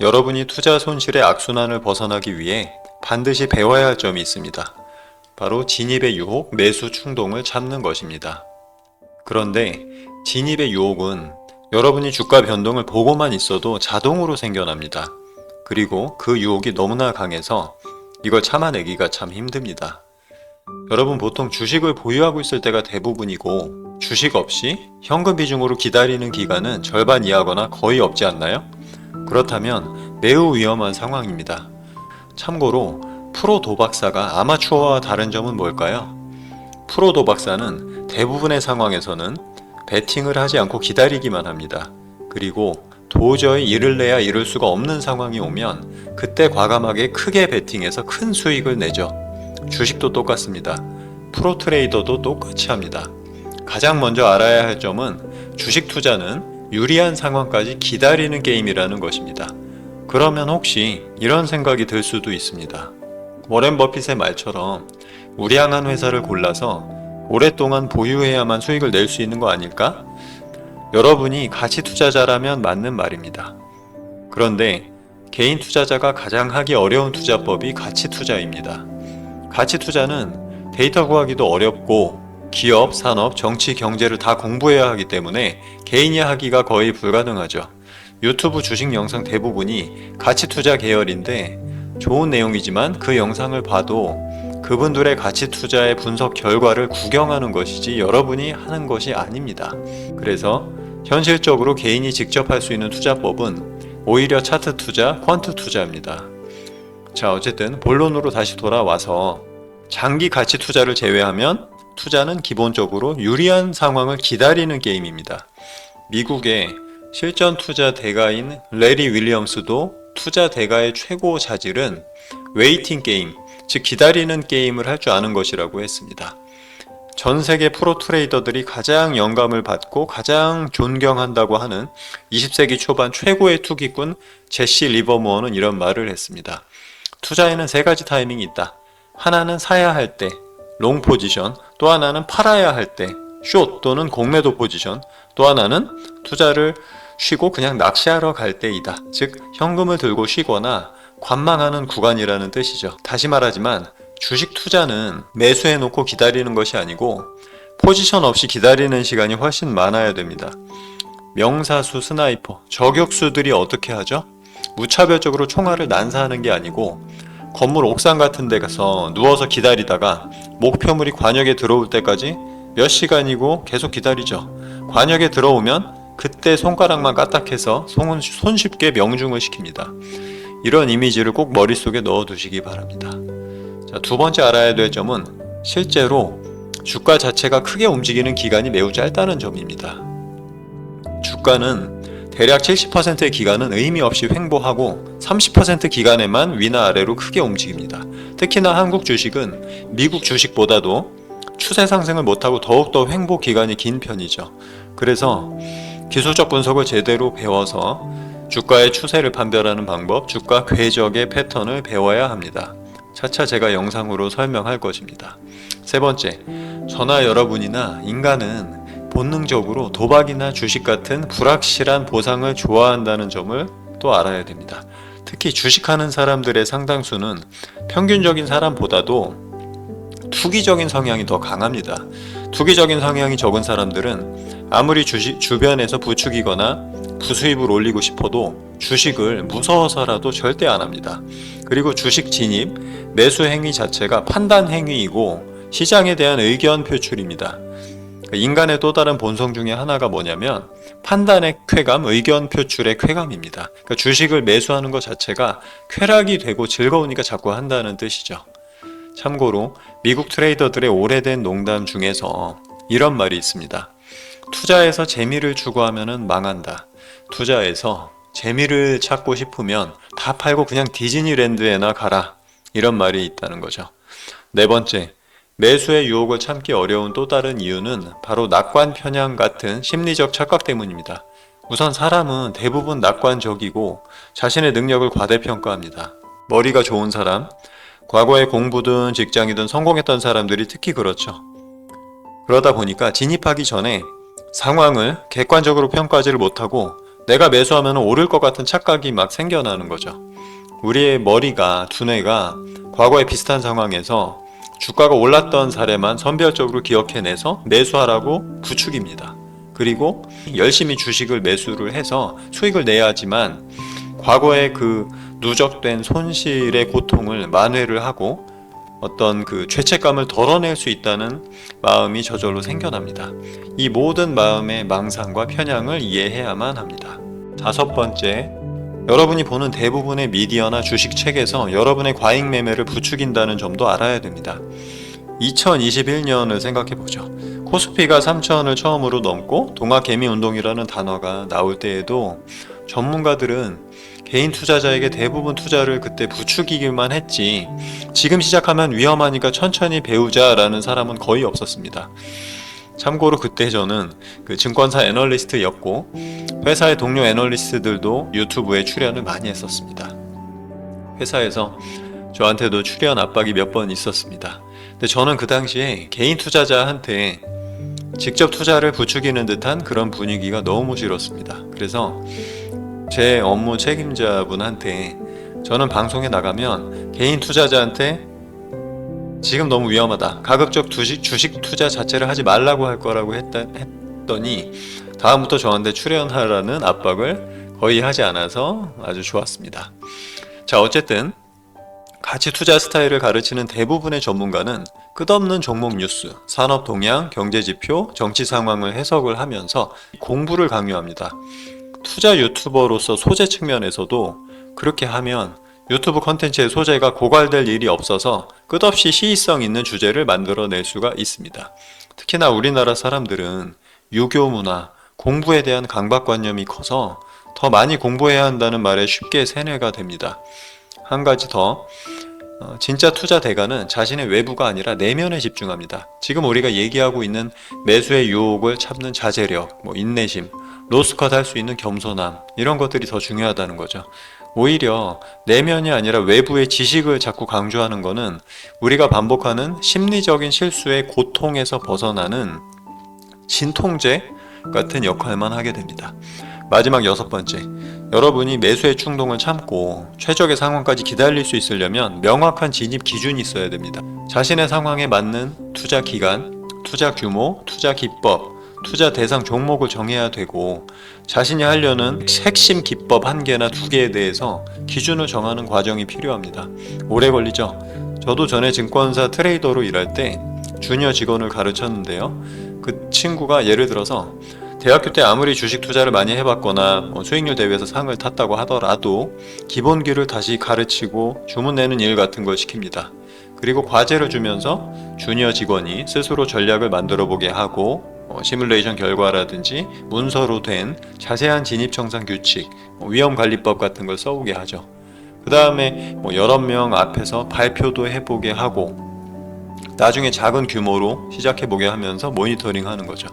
여러분이 투자 손실의 악순환을 벗어나기 위해 반드시 배워야 할 점이 있습니다. 바로 진입의 유혹, 매수 충동을 참는 것입니다. 그런데 진입의 유혹은 여러분이 주가 변동을 보고만 있어도 자동으로 생겨납니다. 그리고 그 유혹이 너무나 강해서 이걸 참아내기가 참 힘듭니다. 여러분 보통 주식을 보유하고 있을 때가 대부분이고 주식 없이 현금 비중으로 기다리는 기간은 절반 이하거나 거의 없지 않나요? 그렇다면 매우 위험한 상황입니다. 참고로 프로 도박사가 아마추어와 다른 점은 뭘까요? 프로 도박사는 대부분의 상황에서는 베팅을 하지 않고 기다리기만 합니다. 그리고 도저히 이를 내야 이룰 수가 없는 상황이 오면 그때 과감하게 크게 베팅해서 큰 수익을 내죠. 주식도 똑같습니다. 프로 트레이더도 똑같이 합니다. 가장 먼저 알아야 할 점은 주식 투자는 유리한 상황까지 기다리는 게임이라는 것입니다. 그러면 혹시 이런 생각이 들 수도 있습니다. 워렌 버핏의 말처럼 우량한 회사를 골라서 오랫동안 보유해야만 수익을 낼 수 있는 거 아닐까? 여러분이 가치 투자자라면 맞는 말입니다. 그런데 개인 투자자가 가장 하기 어려운 투자법이 가치 투자입니다. 가치 투자는 데이터 구하기도 어렵고 기업, 산업, 정치, 경제를 다 공부해야 하기 때문에 개인이 하기가 거의 불가능하죠. 유튜브 주식 영상 대부분이 가치 투자 계열인데 좋은 내용이지만 그 영상을 봐도 그분들의 가치 투자의 분석 결과를 구경하는 것이지 여러분이 하는 것이 아닙니다. 그래서 현실적으로 개인이 직접 할 수 있는 투자법은 오히려 차트 투자, 퀀트 투자입니다. 자, 어쨌든 본론으로 다시 돌아와서 장기 가치 투자를 제외하면 투자는 기본적으로 유리한 상황을 기다리는 게임입니다. 미국의 실전 투자 대가인 레리 윌리엄스도 투자 대가의 최고 자질은 웨이팅 게임, 즉 기다리는 게임을 할 줄 아는 것이라고 했습니다. 전 세계 프로 트레이더들이 가장 영감을 받고 가장 존경한다고 하는 20세기 초반 최고의 투기꾼 제시 리버모어는 이런 말을 했습니다. 투자에는 세 가지 타이밍이 있다. 하나는 사야 할 때, 롱 포지션, 또 하나는 팔아야 할 때, 숏 또는 공매도 포지션, 또 하나는 투자를 쉬고 그냥 낚시하러 갈 때이다. 즉 현금을 들고 쉬거나 관망하는 구간이라는 뜻이죠. 다시 말하지만 주식 투자는 매수해놓고 기다리는 것이 아니고 포지션 없이 기다리는 시간이 훨씬 많아야 됩니다. 명사수, 스나이퍼, 저격수들이 어떻게 하죠? 무차별적으로 총알을 난사하는 게 아니고 건물 옥상 같은 데 가서 누워서 기다리다가 목표물이 관역에 들어올 때까지 몇 시간이고 계속 기다리죠. 관역에 들어오면 그때 손가락만 까딱해서 손쉽게 명중을 시킵니다. 이런 이미지를 꼭 머릿속에 넣어두시기 바랍니다. 자, 두 번째 알아야 될 점은 실제로 주가 자체가 크게 움직이는 기간이 매우 짧다는 점입니다. 주가는 대략 70%의 기간은 의미 없이 횡보하고 30% 기간에만 위나 아래로 크게 움직입니다. 특히나 한국 주식은 미국 주식보다도 추세 상승을 못하고 더욱더 횡보 기간이 긴 편이죠. 그래서 기술적 분석을 제대로 배워서 주가의 추세를 판별하는 방법, 주가 궤적의 패턴을 배워야 합니다. 차차 제가 영상으로 설명할 것입니다. 세 번째, 저나 여러분이나 인간은 본능적으로 도박이나 주식 같은 불확실한 보상을 좋아한다는 점을 또 알아야 됩니다. 특히 주식하는 사람들의 상당수는 평균적인 사람보다도 투기적인 성향이 더 강합니다. 투기적인 성향이 적은 사람들은 아무리 주변에서 부추기거나 부수입을 올리고 싶어도 주식을 무서워서라도 절대 안 합니다. 그리고 주식 진입, 매수 행위 자체가 판단 행위이고 시장에 대한 의견 표출입니다. 인간의 또 다른 본성 중에 하나가 뭐냐면 판단의 쾌감, 의견 표출의 쾌감입니다. 그러니까 주식을 매수하는 것 자체가 쾌락이 되고 즐거우니까 자꾸 한다는 뜻이죠. 참고로 미국 트레이더들의 오래된 농담 중에서 이런 말이 있습니다. 투자에서 재미를 추구하면 망한다. 투자에서 재미를 찾고 싶으면 다 팔고 그냥 디즈니랜드에나 가라. 이런 말이 있다는 거죠. 네 번째, 매수의 유혹을 참기 어려운 또 다른 이유는 바로 낙관 편향 같은 심리적 착각 때문입니다. 우선 사람은 대부분 낙관적이고 자신의 능력을 과대평가합니다. 머리가 좋은 사람, 과거에 공부든 직장이든 성공했던 사람들이 특히 그렇죠. 그러다 보니까 진입하기 전에 상황을 객관적으로 평가하지를 못하고 내가 매수하면 오를 것 같은 착각이 막 생겨나는 거죠. 우리의 머리가, 두뇌가 과거에 비슷한 상황에서 주가가 올랐던 사례만 선별적으로 기억해내서 매수하라고 부추깁니다. 그리고 열심히 주식을 매수를 해서 수익을 내야지만 과거의 그 누적된 손실의 고통을 만회를 하고 어떤 그 죄책감을 덜어낼 수 있다는 마음이 저절로 생겨납니다. 이 모든 마음의 망상과 편향을 이해해야만 합니다. 5번째, 여러분이 보는 대부분의 미디어나 주식 책에서 여러분의 과잉 매매를 부추긴다는 점도 알아야 됩니다. 2021년을 생각해보죠. 코스피가 3,000을 처음으로 넘고 동학개미운동이라는 단어가 나올 때에도 전문가들은 개인 투자자에게 대부분 투자를 그때 부추기기만 했지 지금 시작하면 위험하니까 천천히 배우자라는 사람은 거의 없었습니다. 참고로 그때 저는 그 증권사 애널리스트였고 회사의 동료 애널리스트들도 유튜브에 출연을 많이 했었습니다. 회사에서 저한테도 출연 압박이 몇 번 있었습니다. 근데 저는 그 당시에 개인 투자자한테 직접 투자를 부추기는 듯한 그런 분위기가 너무 싫었습니다. 그래서 제 업무 책임자분한테 저는 방송에 나가면 개인 투자자한테 지금 너무 위험하다, 가급적 주식 투자 자체를 하지 말라고 할 거라고 했더니 다음부터 저한테 출연하라는 압박을 거의 하지 않아서 아주 좋았습니다. 자, 어쨌든 가치 투자 스타일을 가르치는 대부분의 전문가는 끝없는 종목 뉴스, 산업 동향, 경제 지표, 정치 상황을 해석을 하면서 공부를 강요합니다. 투자 유튜버로서 소재 측면에서도 그렇게 하면 유튜브 컨텐츠의 소재가 고갈될 일이 없어서 끝없이 시의성 있는 주제를 만들어낼 수가 있습니다. 특히나 우리나라 사람들은 유교 문화, 공부에 대한 강박관념이 커서 더 많이 공부해야 한다는 말에 쉽게 세뇌가 됩니다. 한 가지 더, 진짜 투자 대가는 자신의 외부가 아니라 내면에 집중합니다. 지금 우리가 얘기하고 있는 매수의 유혹을 참는 자제력, 인내심, 로스컷 할 수 있는 겸손함, 이런 것들이 더 중요하다는 거죠. 오히려 내면이 아니라 외부의 지식을 자꾸 강조하는 것은 우리가 반복하는 심리적인 실수의 고통에서 벗어나는 진통제 같은 역할만 하게 됩니다. 마지막 6번째, 여러분이 매수의 충동을 참고 최적의 상황까지 기다릴 수 있으려면 명확한 진입 기준이 있어야 됩니다. 자신의 상황에 맞는 투자 기간, 투자 규모, 투자 기법, 투자 대상 종목을 정해야 되고 자신이 하려는 핵심 기법 1개나 2개에 대해서 기준을 정하는 과정이 필요합니다. 오래 걸리죠? 저도 전에 증권사 트레이더로 일할 때 주니어 직원을 가르쳤는데요. 그 친구가 예를 들어서 대학교 때 아무리 주식 투자를 많이 해봤거나 수익률 대회에서 상을 탔다고 하더라도 기본기를 다시 가르치고 주문 내는 일 같은 걸 시킵니다. 그리고 과제를 주면서 주니어 직원이 스스로 전략을 만들어 보게 하고 시뮬레이션 결과라든지 문서로 된 자세한 진입청산 규칙, 위험관리법 같은 걸 써오게 하죠. 그 다음에 여러 명 앞에서 발표도 해보게 하고 나중에 작은 규모로 시작해보게 하면서 모니터링 하는 거죠.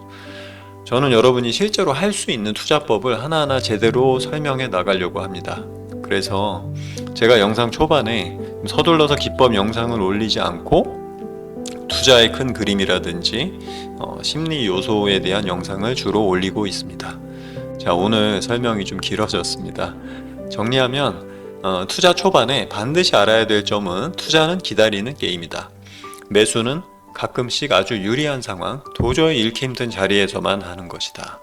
저는 여러분이 실제로 할 수 있는 투자법을 하나하나 제대로 설명해 나가려고 합니다. 그래서 제가 영상 초반에 서둘러서 기법 영상을 올리지 않고 투자의 큰 그림이라든지 심리 요소에 대한 영상을 주로 올리고 있습니다. 자, 오늘 설명이 좀 길어졌습니다. 정리하면 투자 초반에 반드시 알아야 될 점은 투자는 기다리는 게임이다. 매수는 가끔씩 아주 유리한 상황, 도저히 잃기 힘든 자리에서만 하는 것이다.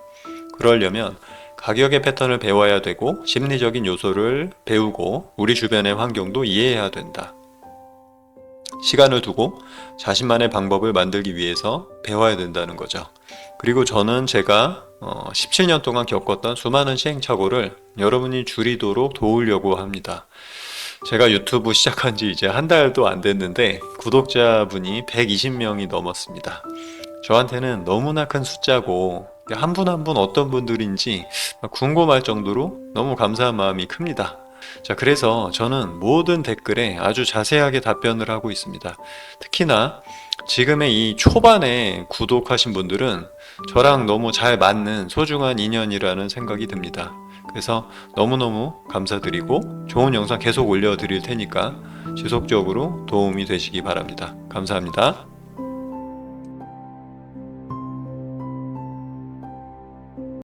그러려면 가격의 패턴을 배워야 되고 심리적인 요소를 배우고 우리 주변의 환경도 이해해야 된다. 시간을 두고 자신만의 방법을 만들기 위해서 배워야 된다는 거죠. 그리고 저는 제가 17년 동안 겪었던 수많은 시행착오를 여러분이 줄이도록 도우려고 합니다. 제가 유튜브 시작한 지 이제 한 달도 안 됐는데 구독자분이 120명이 넘었습니다. 저한테는 너무나 큰 숫자고 한 분 한 분 어떤 분들인지 궁금할 정도로 너무 감사한 마음이 큽니다. 자, 그래서 저는 모든 댓글에 아주 자세하게 답변을 하고 있습니다. 특히나 지금의 이 초반에 구독하신 분들은 저랑 너무 잘 맞는 소중한 인연이라는 생각이 듭니다. 그래서 너무너무 감사드리고 좋은 영상 계속 올려드릴 테니까 지속적으로 도움이 되시기 바랍니다. 감사합니다.